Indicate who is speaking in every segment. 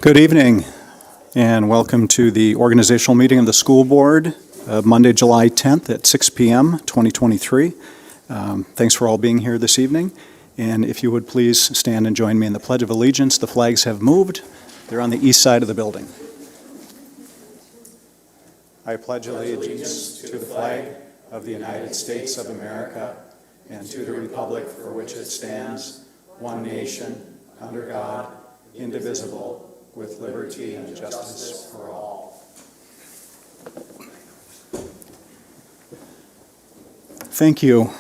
Speaker 1: Good evening, and welcome to the organizational meeting of the school board, Monday, July 10th at 6 p.m., 2023. Thanks for all being here this evening, and if you would please stand and join me in the Pledge of Allegiance. The flags have moved. They're on the east side of the building. I pledge allegiance to the flag of the United States of America and to the republic for which it stands, one nation, under God, indivisible, with liberty and justice for all. Thank you.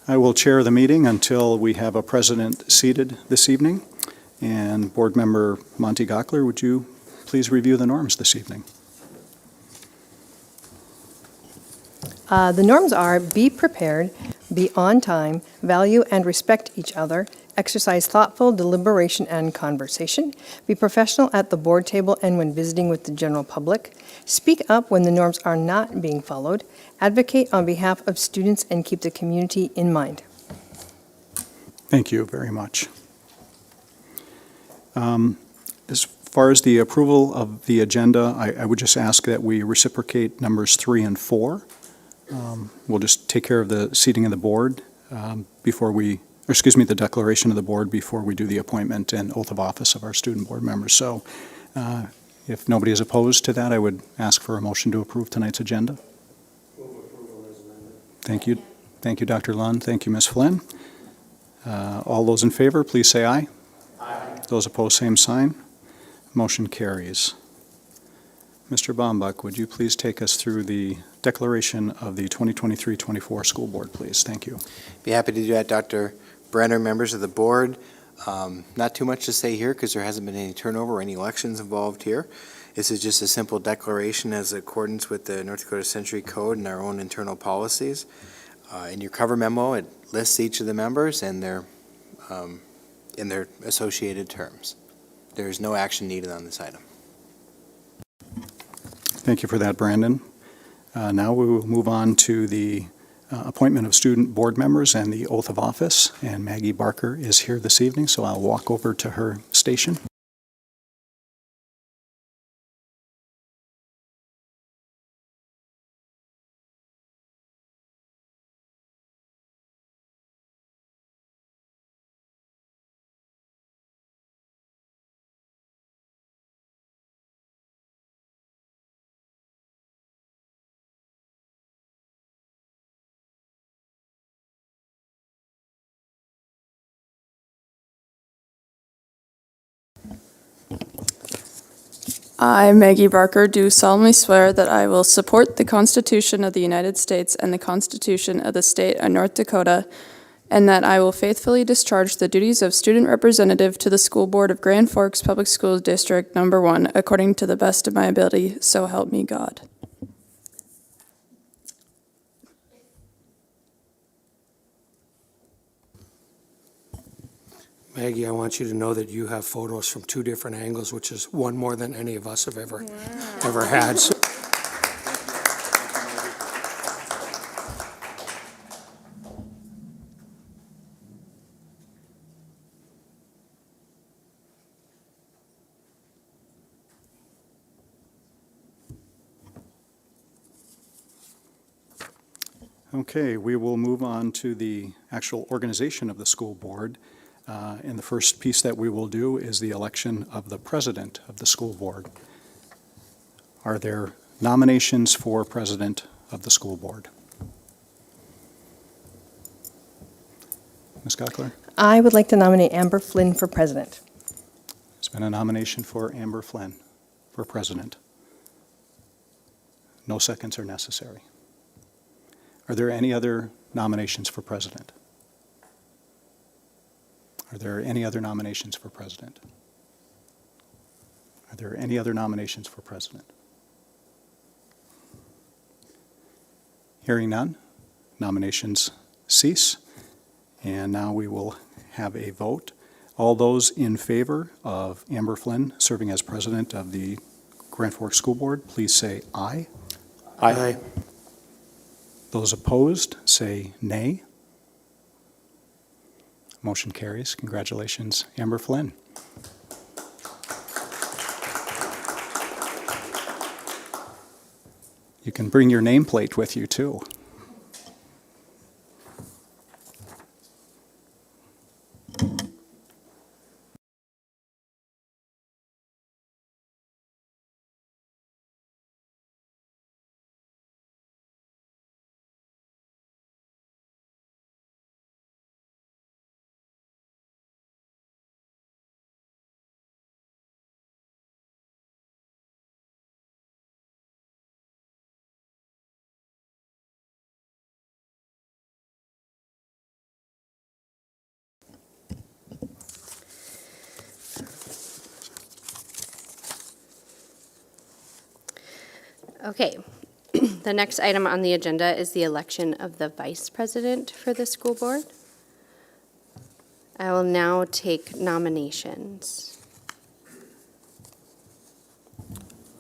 Speaker 1: I will chair the meeting until we have a president seated this evening. And Board Member Monty Gockler, would you please review the norms this evening?
Speaker 2: The norms are: be prepared, be on time, value and respect each other, exercise thoughtful deliberation and conversation, be professional at the board table and when visiting with the general public, speak up when the norms are not being followed, advocate on behalf of students, and keep the community in mind.
Speaker 1: Thank you very much. As far as the approval of the agenda, I would just ask that we reciprocate numbers 3 and 4. We'll just take care of the seating of the board the declaration of the board before we do the appointment and oath of office of our student board members. So if nobody is opposed to that, I would ask for a motion to approve tonight's agenda.
Speaker 3: Move approval as amended.
Speaker 1: Thank you. Thank you, Dr. Lund. Thank you, Ms. Flynn. All those in favor, please say aye.
Speaker 3: Aye.
Speaker 1: Those opposed, same sign. Motion carries. Mr. Bombach, would you please take us through the declaration of the 2023-24 school board, please? Thank you.
Speaker 4: Be happy to do that, Dr. Brenner, members of the board. Not too much to say here because there hasn't been any turnover or any elections involved here. This is just a simple declaration as accordance with the North Dakota Century Code and our own internal policies. In your cover memo, it lists each of the members and their associated terms. There is no action needed on this item.
Speaker 1: Thank you for that, Brandon. Now we will move on to the appointment of student board members and the oath of office. And Maggie Barker is here this evening, so I'll walk over to her station.
Speaker 5: I, Maggie Barker, do solemnly swear that I will support the Constitution of the United States and the Constitution of the State of North Dakota, and that I will faithfully discharge the duties of student representative to the School Board of Grand Forks Public Schools District Number 1 according to the best of my ability, so help me God.
Speaker 3: Maggie, I want you to know that you have photos from 2 different angles, which is one more than any of us have ever had. So
Speaker 1: Okay, we will move on to the actual organization of the school board. And the first piece that we will do is the election of the president of the school board. Are there nominations for president of the school board? Ms. Gockler?
Speaker 2: I would like to nominate Amber Flynn for president.
Speaker 1: There's been a nomination for Amber Flynn for president. No seconds are necessary. Are there any other nominations for president? Are there any other nominations for president? Are there any other nominations for president? Hearing none, nominations cease. And now we will have a vote. All those in favor of Amber Flynn serving as president of the Grand Forks School Board, please say aye.
Speaker 3: Aye.
Speaker 1: Those opposed, say nay. Motion carries. Congratulations, Amber Flynn. You can bring your nameplate with you, too.
Speaker 6: Okay, the next item on the agenda is the election of the vice president for the school board. I will now take nominations.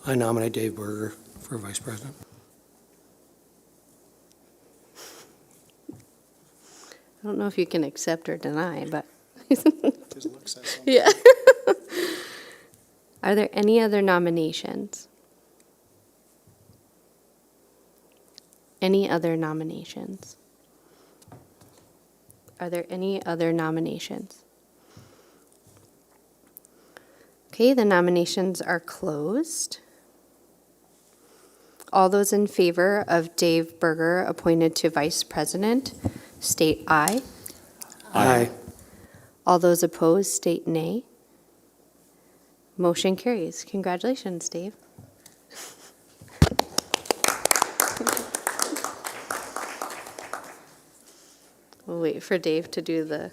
Speaker 3: I nominate Dave Berger for vice president.
Speaker 6: I don't know if you can accept or deny, but
Speaker 1: His look says so.
Speaker 6: yeah. Are there any other nominations? Any other nominations? Are there any other nominations? Okay, the nominations are closed. All those in favor of Dave Berger appointed to vice president, state aye.
Speaker 3: Aye.
Speaker 6: All those opposed, state nay. Motion carries. Congratulations, Dave. We'll wait for Dave to do the.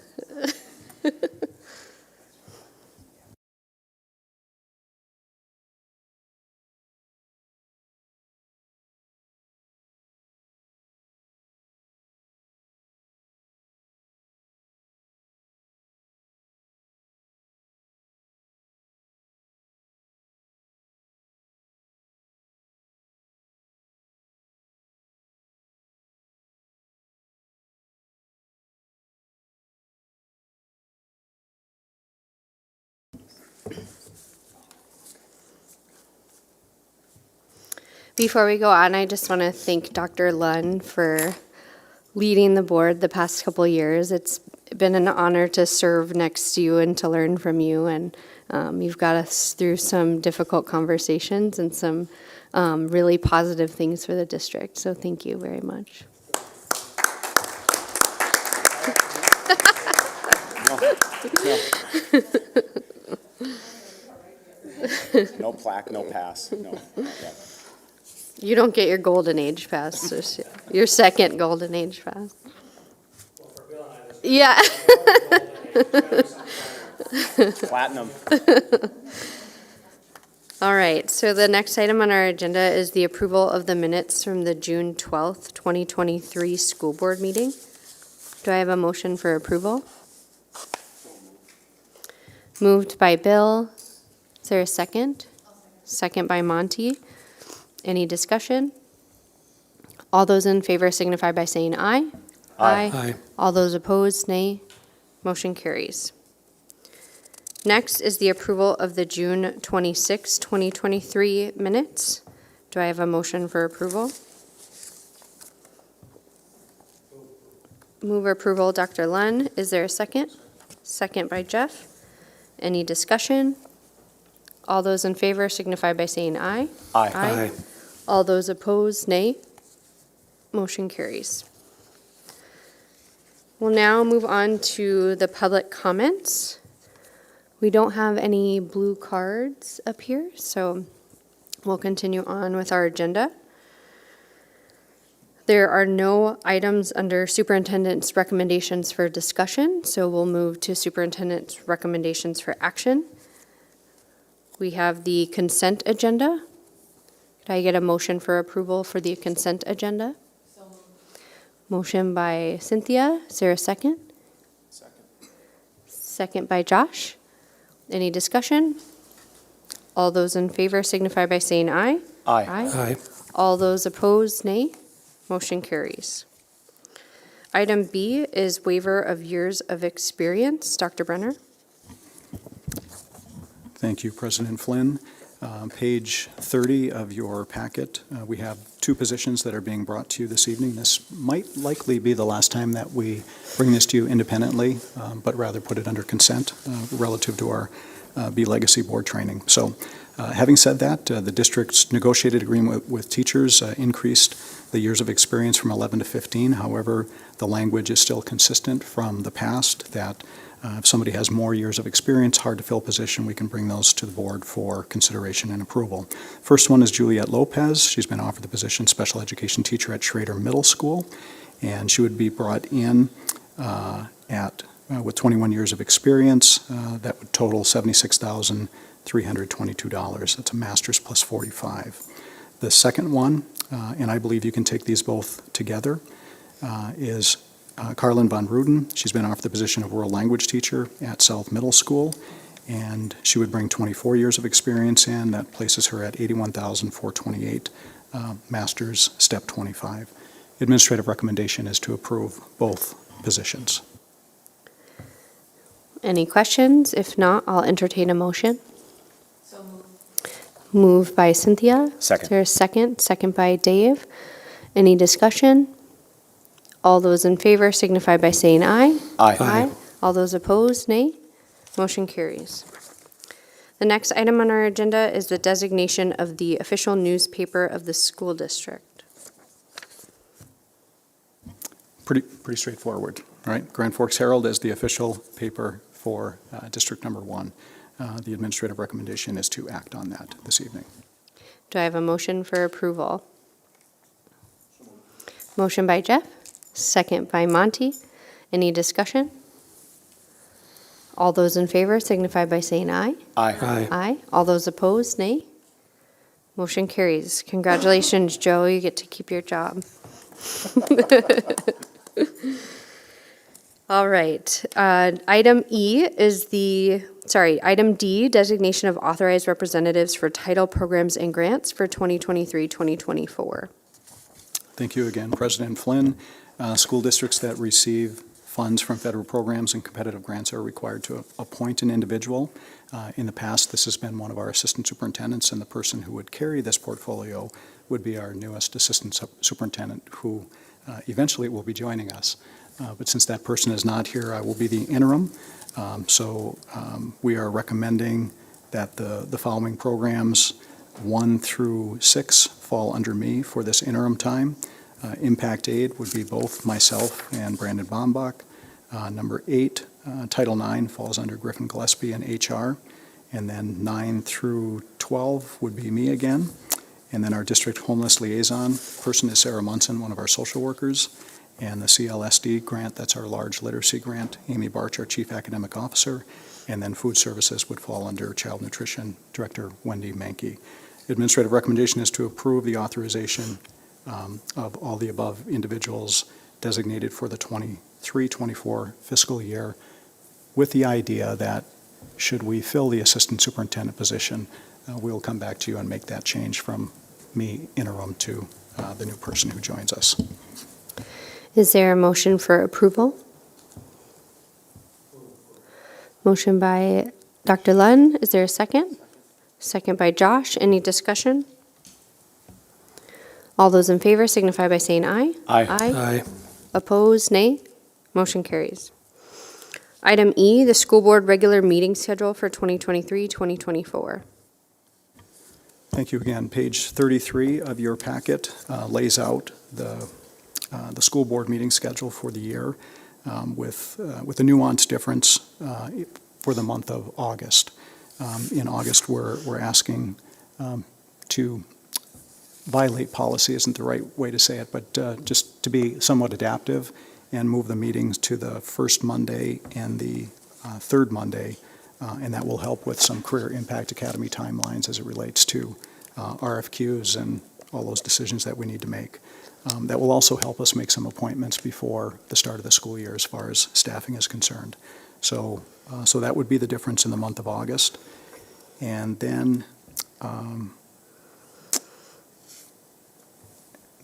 Speaker 6: Before we go on, I just want to thank Dr. Lunn for leading the board the past couple of years. It's been an honor to serve next to you and to learn from you, and you've got us through some difficult conversations and some really positive things for the district, so thank you very much.
Speaker 7: No plaque, no pass, no. Yeah.
Speaker 6: You don't get your golden age pass, this- your second golden age pass. Yeah.
Speaker 7: Platinum.
Speaker 6: All right, so the next item on our agenda is the approval of the minutes from the June 12th, 2023 school board meeting. Do I have a motion for approval? Moved by Bill. Is there a second? Second by Monty. Any discussion? All those in favor signify by saying aye.
Speaker 3: Aye.
Speaker 6: All those opposed, nay. Motion carries. Next is the approval of the June 26, 2023 minutes. Do I have a motion for approval? Move approval, Dr. Lunn. Is there a second? Second by Jeff. Any discussion? All those in favor signify by saying aye.
Speaker 7: Aye.
Speaker 3: Aye.
Speaker 6: All those opposed, nay. Motion carries. We'll now move on to the public comments. We don't have any blue cards up here, so we'll continue on with our agenda. There are no items under superintendent's recommendations for discussion, so we'll move to superintendent's recommendations for action. We have the consent agenda. Could I get a motion for approval for the consent agenda? Motion by Cynthia. Is there a second? Second by Josh. Any discussion? All those in favor signify by saying aye.
Speaker 7: Aye.
Speaker 3: Aye.
Speaker 6: All those opposed, nay. Motion carries. Item B is waiver of years of experience. Dr. Brenner?
Speaker 1: Thank you, President Flynn. Page 30 of your packet, we have two positions that are being brought to you this evening. This might likely be the last time that we bring this to you independently, but rather put it under consent relative to our B Legacy Board training. So having said that, the district's negotiated agreement with teachers increased the years of experience from 11 to 15. However, the language is still consistent from the past that if somebody has more years of experience, hard to fill position, we can bring those to the board for consideration and approval. First one is Juliette Lopez. She's been offered the position special education teacher at Schrader Middle School, and she would be brought in with 21 years of experience. That would total $76,322. That's a master's plus 45. The second one, and I believe you can take these both together, is Carlin Von Ruden. She's been offered the position of world language teacher at South Middle School, and she would bring 24 years of experience in. That places her at $81,428, master's step 25. Administrative recommendation is to approve both positions.
Speaker 6: Any questions? If not, I'll entertain a motion. So moved by Cynthia.
Speaker 7: Second.
Speaker 6: Is there a second? Second by Dave. Any discussion? All those in favor signify by saying aye.
Speaker 7: Aye.
Speaker 6: All those opposed, nay. Motion carries. The next item on our agenda is the designation of the official newspaper of the school district.
Speaker 1: Pretty straightforward, right? Grand Forks Herald is the official paper for District Number 1. The administrative recommendation is to act on that this evening.
Speaker 6: Do I have a motion for approval? Motion by Jeff, second by Monty. Any discussion? All those in favor signify by saying aye.
Speaker 7: Aye.
Speaker 6: Aye. All those opposed, nay. Motion carries. Congratulations, Joe. You get to keep your job. All right. Item D, designation of authorized representatives for title programs and grants for 2023-2024.
Speaker 1: Thank you again, President Flynn. School districts that receive funds from federal programs and competitive grants are required to appoint an individual. In the past, this has been one of our assistant superintendents, and the person who would carry this portfolio would be our newest assistant superintendent, who eventually will be joining us. But since that person is not here, I will be the interim. So we are recommending that the following programs, 1 through 6, fall under me for this interim time. Impact Aid would be both myself and Brandon Bombach. Number 8, Title IX falls under Griffin Gillespie and HR. And then 9 through 12 would be me again. And then our district homeless liaison person is Sarah Munson, one of our social workers. And the CLSD grant, that's our large literacy grant, Amy Barch, our chief academic officer. And then food services would fall under child nutrition director Wendy Mankey. Administrative recommendation is to approve the authorization of all the above individuals designated for the 23-24 fiscal year, with the idea that should we fill the assistant superintendent position, we'll come back to you and make that change from me interim to the new person who joins us.
Speaker 6: Is there a motion for approval? Motion by Dr. Lunn. Is there a second? Second by Josh. Any discussion? All those in favor signify by saying aye.
Speaker 7: Aye.
Speaker 3: Aye.
Speaker 6: Opposed, nay. Motion carries. Item E, the school board regular meeting schedule for 2023-2024.
Speaker 1: Thank you again. Page 33 of your packet lays out the school board meeting schedule for the year with a nuanced difference for the month of August. In August, we're asking to violate policy isn't the right way to say it, but just to be somewhat adaptive and move the meetings to the first Monday and the third Monday, and that will help with some Career Impact Academy timelines as it relates to RFQs and all those decisions that we need to make. That will also help us make some appointments before the start of the school year as far as staffing is concerned. So that would be the difference in the month of August. And then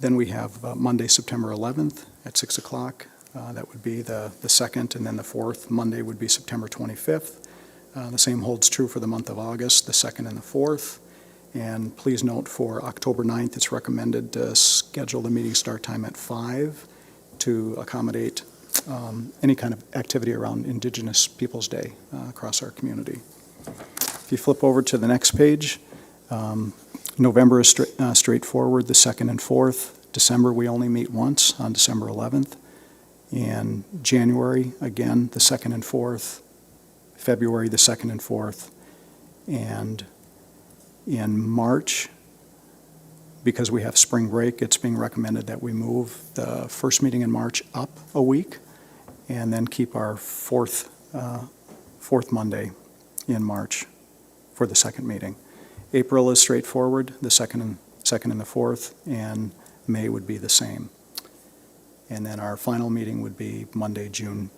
Speaker 1: we have Monday, September 11th at 6 o'clock, That would be the 2nd, and then the 4th Monday would be September 25th. The same holds true for the month of August, the 2nd and the 4th. And please note for October 9th, it's recommended to schedule the meeting start time at 5 to accommodate any kind of activity around Indigenous Peoples' Day across our community. If you flip over to the next page, November is straightforward, the 2nd and 4th. December, we only meet once on December 11th. And January, again, the 2nd and 4th. February, the 2nd and 4th. And in March, because we have spring break, it's being recommended that we move the first meeting in March up a week and then keep our fourth Monday in March for the second meeting. April is straightforward, the second and the 4th, and May would be the same. And then our final meeting would be Monday, June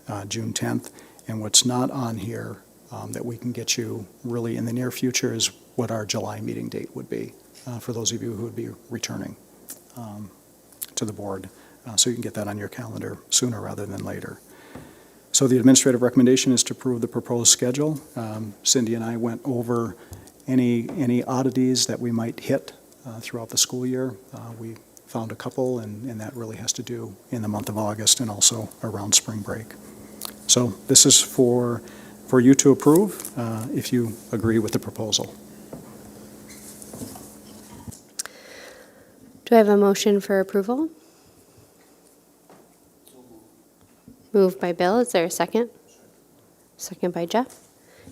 Speaker 1: 10th. And what's not on here that we can get you really in the near future is what our July meeting date would be for those of you who would be returning to the board. So you can get that on your calendar sooner rather than later. So the administrative recommendation is to approve the proposed schedule. Cindy and I went over any oddities that we might hit throughout the school year. We found a couple, and that really has to do in the month of August and also around spring break. So this is for you to approve if you agree with the proposal.
Speaker 6: Do I have a motion for approval? Moved by Bill. Is there a second? Second by Jeff.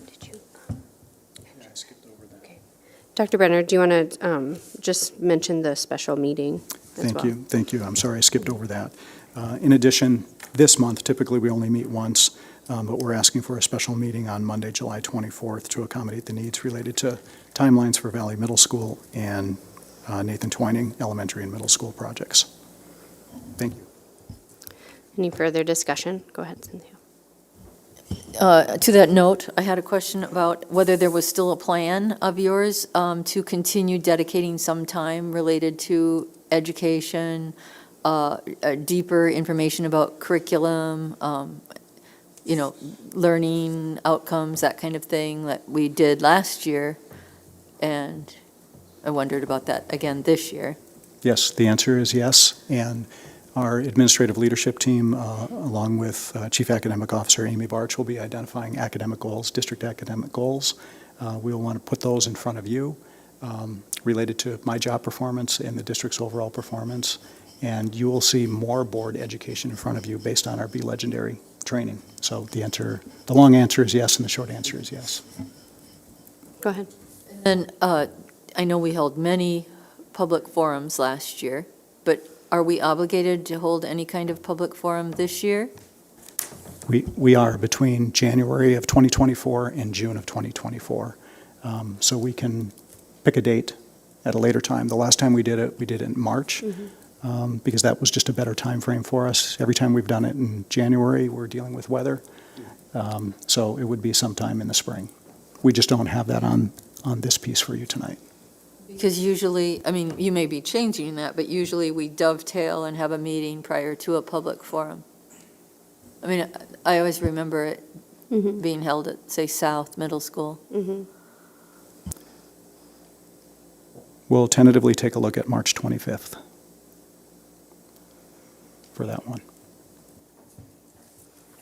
Speaker 6: Did you?
Speaker 1: Yeah, I skipped over that.
Speaker 6: Okay. Dr. Brenner, do you want to just mention the special meeting as well?
Speaker 1: Thank you. I'm sorry, I skipped over that. In addition, this month, typically we only meet once, but we're asking for a special meeting on Monday, July 24th to accommodate the needs related to timelines for Valley Middle School and Nathan Twining Elementary and Middle School projects. Thank you.
Speaker 6: Any further discussion? Go ahead, Cynthia.
Speaker 8: To that note, I had a question about whether there was still a plan of yours to continue dedicating some time related to education, deeper information about curriculum, learning outcomes, that kind of thing that we did last year. And I wondered about that again this year.
Speaker 1: Yes, the answer is yes. And our administrative leadership team, along with Chief Academic Officer Amy Barch, will be identifying academic goals, district academic goals. We'll want to put those in front of you related to my job performance and the district's overall performance. And you will see more board education in front of you based on our Be Legendary training. So the long answer is yes, and the short answer is yes.
Speaker 6: Go ahead.
Speaker 8: And I know we held many public forums last year, but are we obligated to hold any kind of public forum this year?
Speaker 1: We are between January of 2024 and June of 2024. So we can pick a date at a later time. The last time we did it in March, because that was just a better time frame for us. Every time we've done it in January, we're dealing with weather. So it would be sometime in the spring. We just don't have that on this piece for you tonight.
Speaker 8: Because usually, you may be changing that, but usually we dovetail and have a meeting prior to a public forum. I always remember it being held at, say, South Middle School.
Speaker 6: Mm-hmm.
Speaker 1: We'll tentatively take a look at March 25th for that one.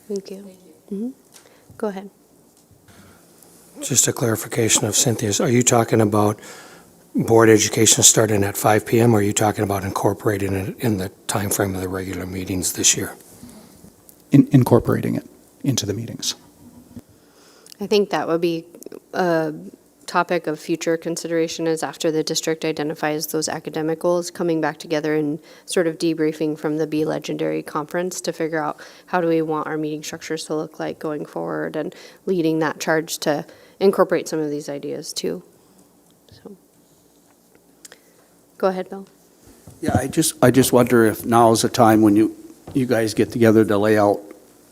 Speaker 6: Thank you. Mm-hmm. Go ahead.
Speaker 3: Just a clarification of Cynthia's. Are you talking about board education starting at 5 p.m., or are you talking about incorporating it in the timeframe of the regular meetings this year?
Speaker 1: Incorporating it into the meetings.
Speaker 6: I think that would be a topic of future consideration is after the district identifies those academic goals, coming back together and sort of debriefing from the Be Legendary conference to figure out how do we want our meeting structures to look like going forward and leading that charge to incorporate some of these ideas too. So, go ahead, Bill.
Speaker 9: Yeah, I just wonder if now is the time when you guys get together to lay out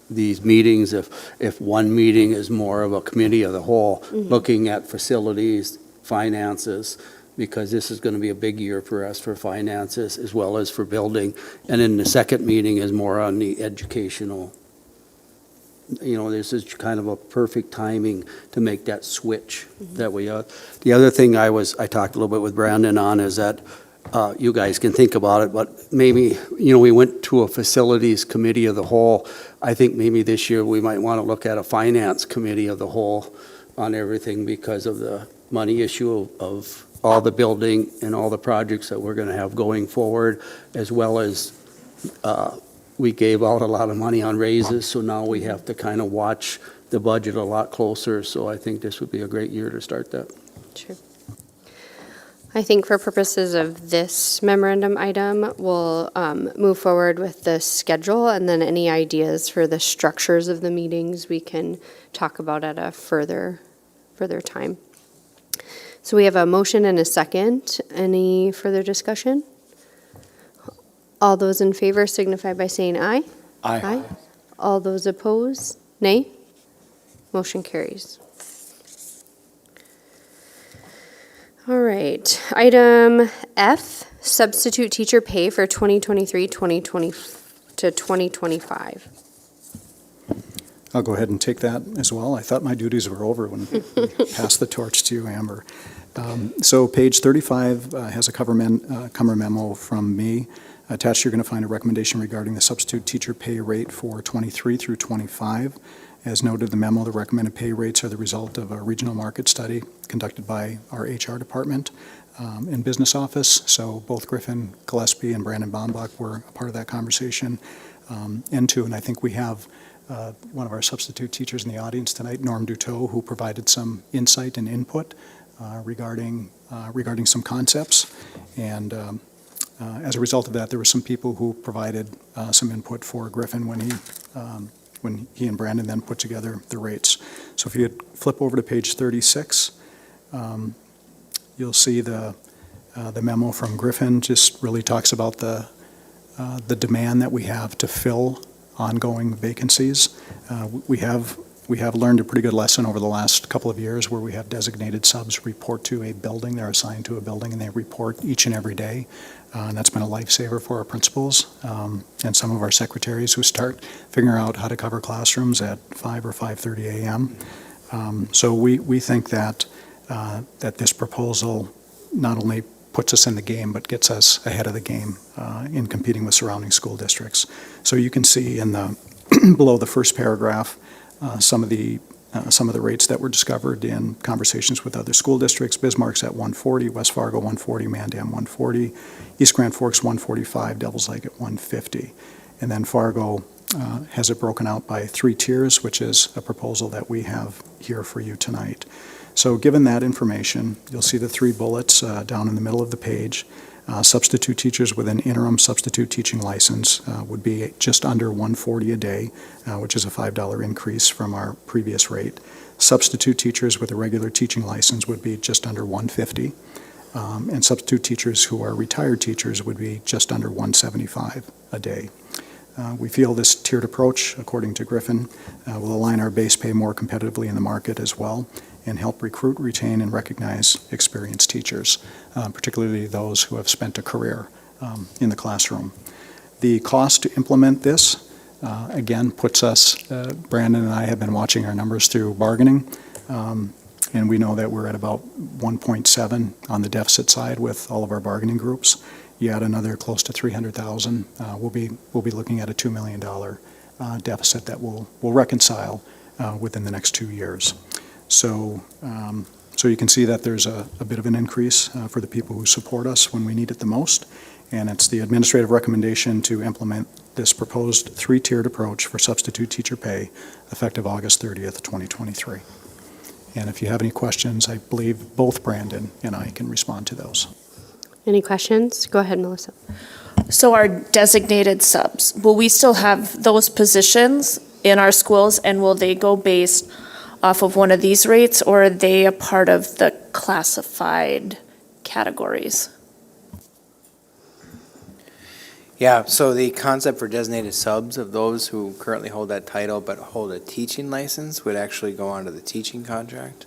Speaker 9: these meetings, if one meeting is more of a committee of the whole, looking at facilities, finances, because this is going to be a big year for us for finances as well as for building. And then the second meeting is more on the educational. This is kind of a perfect timing to make that switch that we, the other thing I talked a little bit with Brandon on is that you guys can think about it, but maybe, we went to a facilities committee of the whole. I think maybe this year we might want to look at a finance committee of the whole on everything because of the money issue of all the building and all the projects that we're going to have going forward, as well as we gave out a lot of money on raises, so now we have to kind of watch the budget a lot closer. So I think this would be a great year to start that.
Speaker 6: Sure. I think for purposes of this memorandum item, we'll move forward with the schedule, and then any ideas for the structures of the meetings we can talk about at a further time. So we have a motion and a second. Any further discussion? All those in favor signify by saying aye.
Speaker 7: Aye.
Speaker 6: All those opposed, nay. Motion carries. All right, item F, substitute teacher pay for 2023-2020 to 2025.
Speaker 1: I'll go ahead and take that as well. I thought my duties were over when I passed the torch to you, Amber. So page 35 has a cover memo from me. Attached, you're going to find a recommendation regarding the substitute teacher pay rate for 23 through 25. As noted in the memo, the recommended pay rates are the result of a regional market study conducted by our HR department and business office. So both Griffin Gillespie and Brandon Bombach were a part of that conversation. And I think we have one of our substitute teachers in the audience tonight, Norm Duteau, who provided some insight and input regarding some concepts. And as a result of that, there were some people who provided some input for Griffin when he and Brandon then put together the rates. So if you flip over to page 36, you'll see the memo from Griffin just really talks about the demand that we have to fill ongoing vacancies. We have learned a pretty good lesson over the last couple of years where we have designated subs report to a building. They're assigned to a building and they report each and every day. And that's been a lifesaver for our principals and some of our secretaries who start figuring out how to cover classrooms at 5 or 5:30 a.m. So we think that this proposal not only puts us in the game, but gets us ahead of the game in competing with surrounding school districts. So you can see in the below the first paragraph some of the rates that were discovered in conversations with other school districts. Bismarck's at 140, West Fargo 140, Mandan 140, East Grand Forks 145, Devils Lake at 150. And then Fargo has it broken out by 3 tiers, which is a proposal that we have here for you tonight. So given that information, you'll see the 3 bullets down in the middle of the page. Substitute teachers with an interim substitute teaching license would be just under $140 a day, which is a $5 increase from our previous rate. Substitute teachers with a regular teaching license would be just under $150, and substitute teachers who are retired teachers would be just under $175 a day. We feel this tiered approach, according to Griffin, will align our base pay more competitively in the market as well, and help recruit, retain, and recognize experienced teachers, particularly those who have spent a career in the classroom. The cost to implement this, again, puts us, Brandon and I have been watching our numbers through bargaining, and we know that we're at about 1.7 on the deficit side with all of our bargaining groups. You add another close to 300,000, we'll be looking at a $2 million deficit that we'll reconcile within the next 2 years. So you can see that there's a bit of an increase for the people who support us when we need it the most, and it's the administrative recommendation to implement this proposed 3-tiered approach for substitute teacher pay effective August 30th, 2023. And if you have any questions, I believe both Brandon and I can respond to those.
Speaker 6: Any questions? Go ahead, Melissa.
Speaker 10: So our designated subs, will we still have those positions in our schools, and will they go based off of one of these rates, or are they a part of the classified categories?
Speaker 4: Yeah, so the concept for designated subs of those who currently hold that title but hold a teaching license would actually go onto the teaching contract.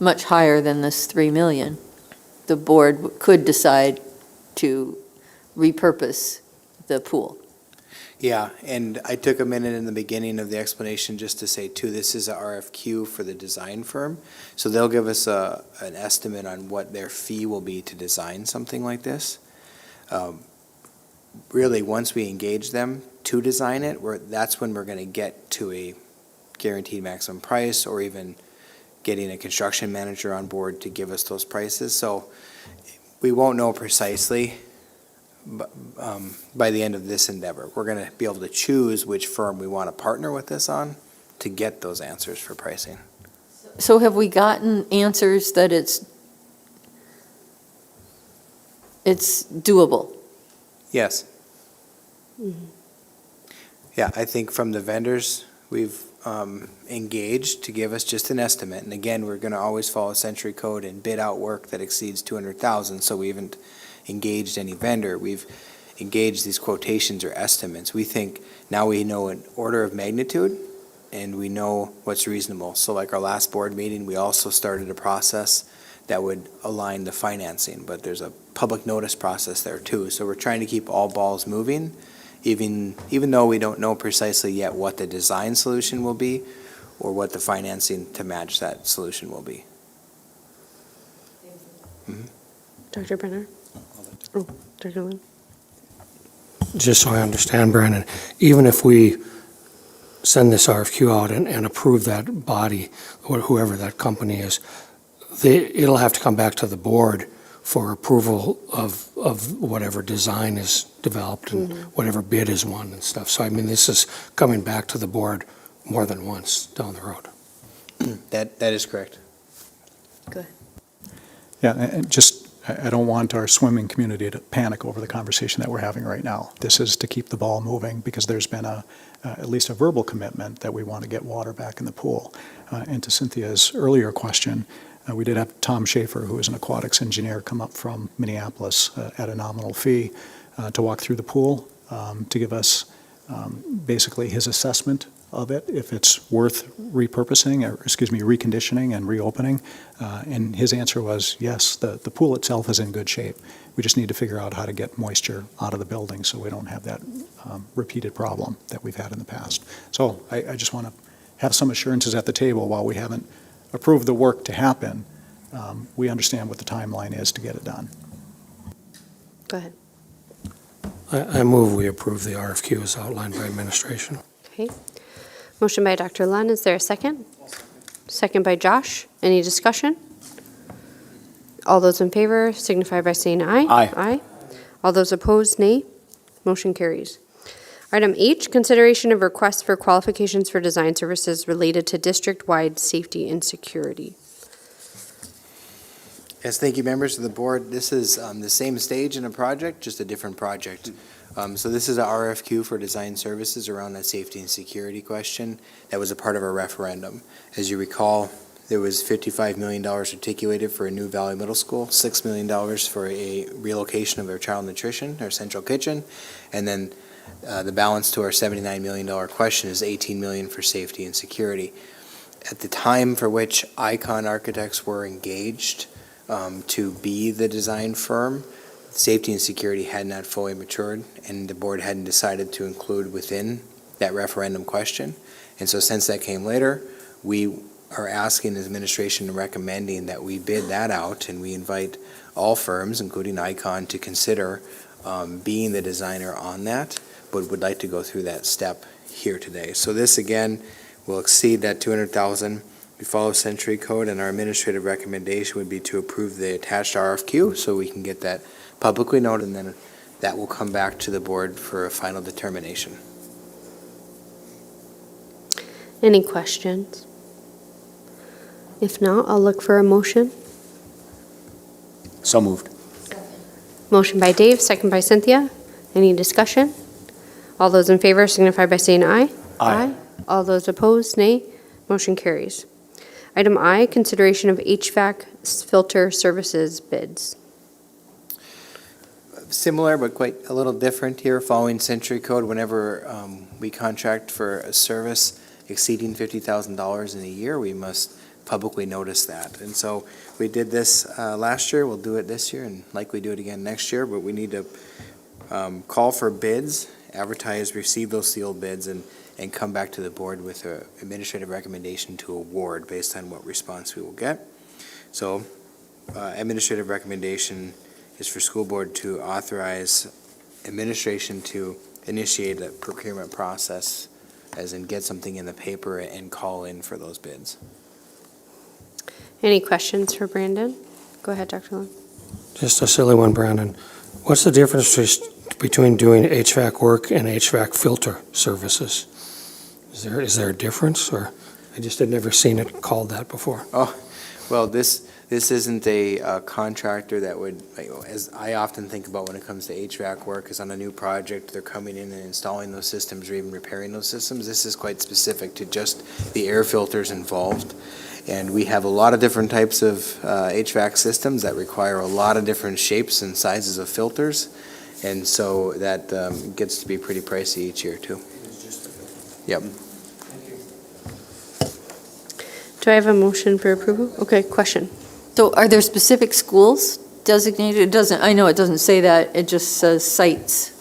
Speaker 8: much higher than this 3 million, the board could decide to repurpose the pool.
Speaker 4: Yeah, and I took a minute in the beginning of the explanation just to say too, this is a RFQ for the design firm. So they'll give us an estimate on what their fee will be to design something like this. Really, once we engage them to design it, that's when we're gonna get to a guaranteed maximum price, or even getting a construction manager on board to give us those prices. So we won't know precisely by the end of this endeavor. We're going to be able to choose which firm we want to partner with this on to get those answers for pricing.
Speaker 8: So have we gotten answers that it's doable?
Speaker 4: Yes. Yeah, I think from the vendors we've engaged to give us just an estimate. And again, we're going to always follow Century Code and bid out work that exceeds 200,000. So we haven't engaged any vendor. We've engaged these quotations or estimates. We think now we know an order of magnitude and we know what's reasonable. So like our last board meeting, we also started a process that would align the financing, but there's a public notice process there too. So we're trying to keep all balls moving, even though we don't know precisely yet what the design solution will be or what the financing to match that solution will be.
Speaker 6: Dr. Brenner? Oh, Dr. Lynn?
Speaker 3: Just so I understand, Brandon, even if we send this RFQ out and approve that body, or whoever that company is, it'll have to come back to the board for approval of whatever design is developed and whatever bid is won and stuff. So, I mean, this is coming back to the board more than once down the road.
Speaker 4: That is correct.
Speaker 1: Yeah, and just, I don't want our swimming community to panic over the conversation that we're having right now. This is to keep the ball moving because there's been at least a verbal commitment that we want to get water back in the pool. And to Cynthia's earlier question, we did have Tom Schaefer, who is an aquatics engineer, come up from Minneapolis at a nominal fee to walk through the pool, to give us basically his assessment of it, if it's worth reconditioning and reopening. And his answer was, yes, the pool itself is in good shape. We just need to figure out how to get moisture out of the building so we don't have that repeated problem that we've had in the past. So I just want to have some assurances at the table while we haven't approved the work to happen. We understand what the timeline is to get it done.
Speaker 6: Go ahead.
Speaker 3: I move we approve the RFQ as outlined by administration.
Speaker 6: Okay. Motion by Dr. Lund. Is there a second? Second by Josh. Any discussion? All those in favor signify by saying aye.
Speaker 7: Aye.
Speaker 6: Aye. All those opposed, nay. Motion carries. Item H, consideration of requests for qualifications for design services related to district-wide safety and security.
Speaker 4: Yes, thank you, members of the board. This is the same stage in a project, just a different project. So this is a RFQ for design services around that safety and security question that was a part of our referendum. As you recall, there was $55 million articulated for a new Valley Middle School, $6 million for a relocation of their child nutrition, their central kitchen, and then the balance to our $79 million question is $18 million for safety and security. At the time for which Icon Architects were engaged to be the design firm, safety and security had not fully matured, and the board hadn't decided to include within that referendum question. And so since that came later, we are asking the administration and recommending that we bid that out, and we invite all firms, including Icon, to consider being the designer on that, but would like to go through that step here today. So this, again, will exceed that $200,000. We follow Century Code, and our administrative recommendation would be to approve the attached RFQ so we can get that publicly noted, and then that will come back to the board for a final determination.
Speaker 6: Any questions? If not, I'll look for a motion.
Speaker 7: So moved.
Speaker 6: Motion by Dave, second by Cynthia. Any discussion? All those in favor signify by saying aye.
Speaker 7: Aye.
Speaker 6: All those opposed, nay. Motion carries. Item I, consideration of HVAC filter services bids.
Speaker 4: Similar, but quite a little different here, following Century Code. Whenever we contract for a service exceeding $50,000 in a year, we must publicly notice that. And so we did this last year, we'll do it this year, and likely do it again next year, but we need to call for bids, advertise, receive those sealed bids, and come back to the board with an administrative recommendation to award based on what response we will get. So administrative recommendation is for school board to authorize administration to initiate a procurement process, as in get something in the paper and call in for those bids.
Speaker 6: Any questions for Brandon? Go ahead, Dr. Lund.
Speaker 3: Just a silly one, Brandon. What's the difference between doing HVAC work and HVAC filter services? Is there a difference, or I just had never seen it called that before?
Speaker 4: Well, this isn't a contractor that would, as I often think about when it comes to HVAC work, is on a new project, they're coming in and installing those systems or even repairing those systems. This is quite specific to just the air filters involved. And we have a lot of different types of HVAC systems that require a lot of different shapes and sizes of filters. And so that gets to be pretty pricey each year, too. Yep.
Speaker 6: Do I have a motion for approval? Okay, question.
Speaker 8: So are there specific schools designated? It doesn't, I know it doesn't say that, it just says sites.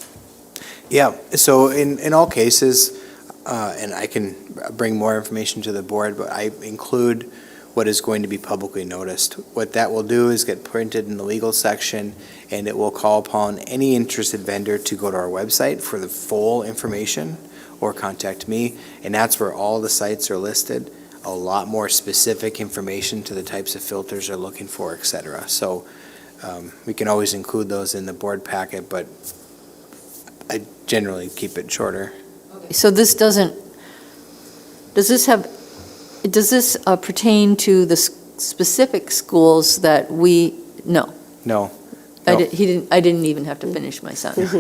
Speaker 4: Yeah, so in all cases, and I can bring more information to the board, but I include what is going to be publicly noticed. What that will do is get printed in the legal section, and it will call upon any interested vendor to go to our website for the full information or contact me, and that's where all the sites are listed. A lot more specific information to the types of filters they're looking for, et cetera. So we can always include those in the board packet, but I generally keep it shorter.
Speaker 8: So this doesn't, does this pertain to the specific schools that we, no.
Speaker 4: No.
Speaker 8: I didn't even have to finish my sentence.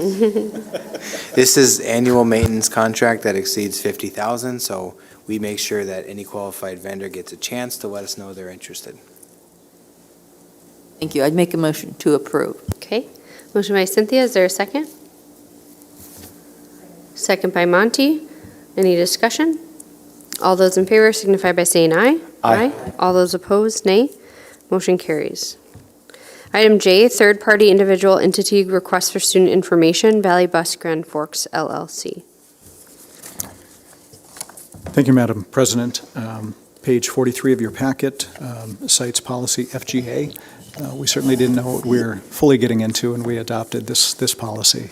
Speaker 4: This is annual maintenance contract that exceeds $50,000, so we make sure that any qualified vendor gets a chance to let us know they're interested.
Speaker 8: Thank you. I'd make a motion to approve.
Speaker 6: Okay. Motion by Cynthia. Is there a second? Second by Monty. Any discussion? All those in favor signify by saying aye.
Speaker 7: Aye.
Speaker 6: All those opposed, nay. Motion carries. Item J, third-party individual entity request for student information, Valley Bus Grand Forks LLC.
Speaker 1: Thank you, Madam President. Page 43 of your packet cites policy FGA. We certainly didn't know what we were fully getting into when we adopted this policy.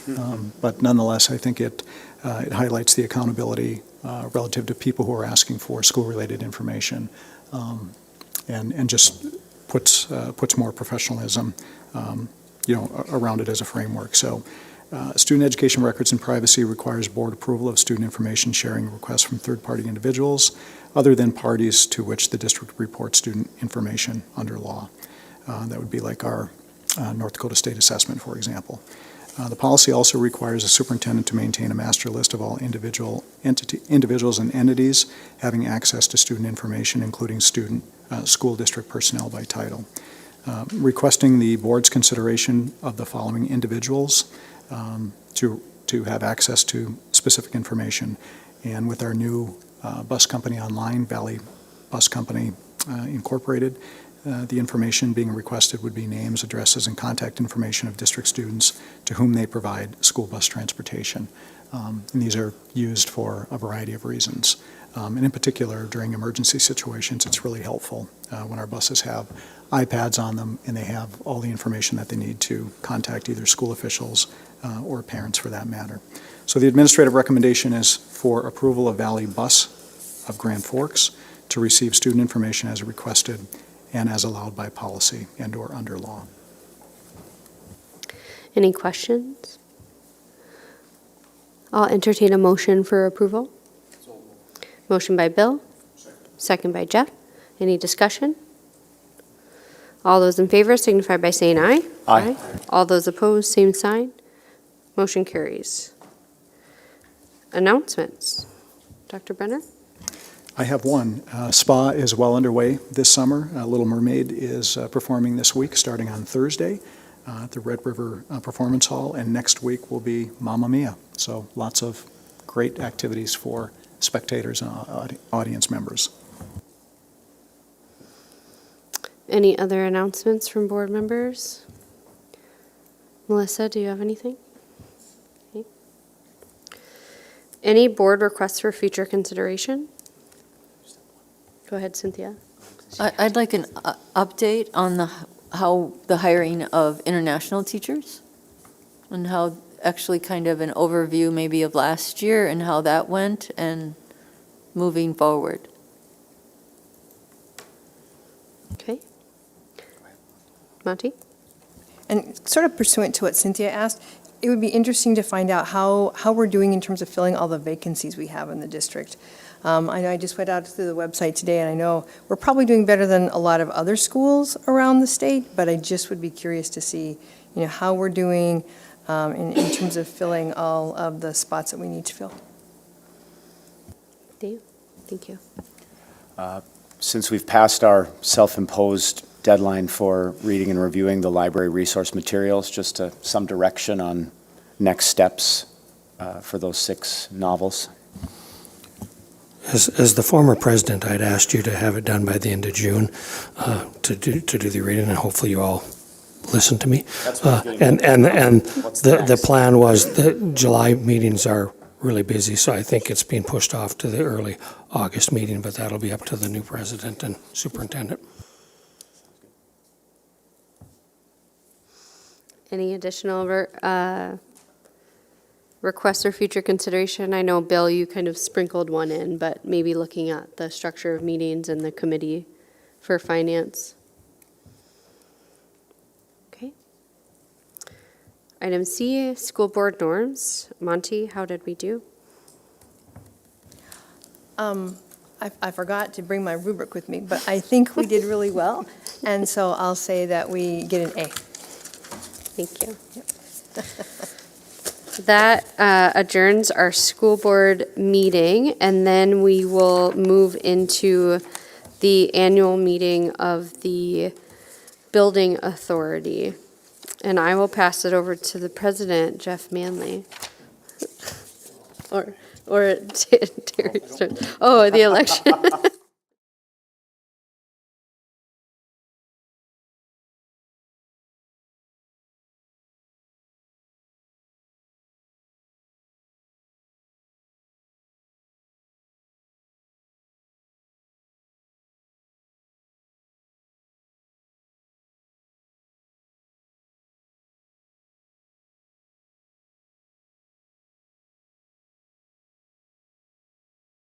Speaker 1: But nonetheless, I think it highlights the accountability relative to people who are asking for school-related information, and just puts more professionalism, around it as a framework. So, student education records and privacy requires board approval of student information sharing requests from third-party individuals other than parties to which the district reports student information under law. That would be like our North Dakota State Assessment, for example. The policy also requires a superintendent to maintain a master list of all individuals and entities having access to student information, including school district personnel by title. Requesting the board's consideration of the following individuals to have access to specific information. And with our new bus company online, Valley Bus Company Incorporated, the information being requested would be names, addresses, and contact information of district students to whom they provide school bus transportation. And these are used for a variety of reasons. And in particular, during emergency situations, it's really helpful when our buses have iPads on them and they have all the information that they need to contact either school officials or parents for that matter. So the administrative recommendation is for approval of Valley Bus of Grand Forks to receive student information as requested and as allowed by policy and/or under law.
Speaker 6: Any questions? I'll entertain a motion for approval. Motion by Bill. Second by Jeff. Any discussion? All those in favor signify by saying aye.
Speaker 7: Aye.
Speaker 6: All those opposed, same sign. Motion carries. Announcements. Dr. Brenner?
Speaker 1: I have one. SPA is well underway this summer. Little Mermaid is performing this week, starting on Thursday at the Red River Performance Hall, and next week will be Mamma Mia. So lots of great activities for spectators and audience members.
Speaker 6: Any other announcements from board members? Melissa, do you have anything? Okay. Any board requests for future consideration? Go ahead, Cynthia.
Speaker 8: I'd like an update on how the hiring of international teachers and how actually kind of an overview maybe of last year and how that went and moving forward.
Speaker 6: Okay. Monty?
Speaker 2: And sort of pursuant to what Cynthia asked, it would be interesting to find out how we're doing in terms of filling all the vacancies we have in the district. I know I just went out to the website today, and I know we're probably doing better than a lot of other schools around the state, but I just would be curious to see, how we're doing in terms of filling all of the spots that we need to fill.
Speaker 6: Dave? Thank you.
Speaker 7: Since we've passed our self-imposed deadline for reading and reviewing the library resource materials, just some direction on next steps for those 6 novels.
Speaker 3: As the former president, I'd asked you to have it done by the end of June to do the reading, and hopefully you all listened to me. And the plan was that July meetings are really busy, so I think it's being pushed off to the early August meeting, but that'll be up to the new president and superintendent.
Speaker 6: Any additional requests or future consideration? I know, Bill, you kind of sprinkled one in, but maybe looking at the structure of meetings and the committee for finance. Okay. Item C, school board norms. Monty, how did we do?
Speaker 2: I forgot to bring my rubric with me, but I think we did really well, and so I'll say that we get an A.
Speaker 6: Thank you. That adjourns our school board meeting, and then we will move into the annual meeting of the building authority. And I will pass it over to the president, Jeff Manley. or Terry Stern. Oh, the election.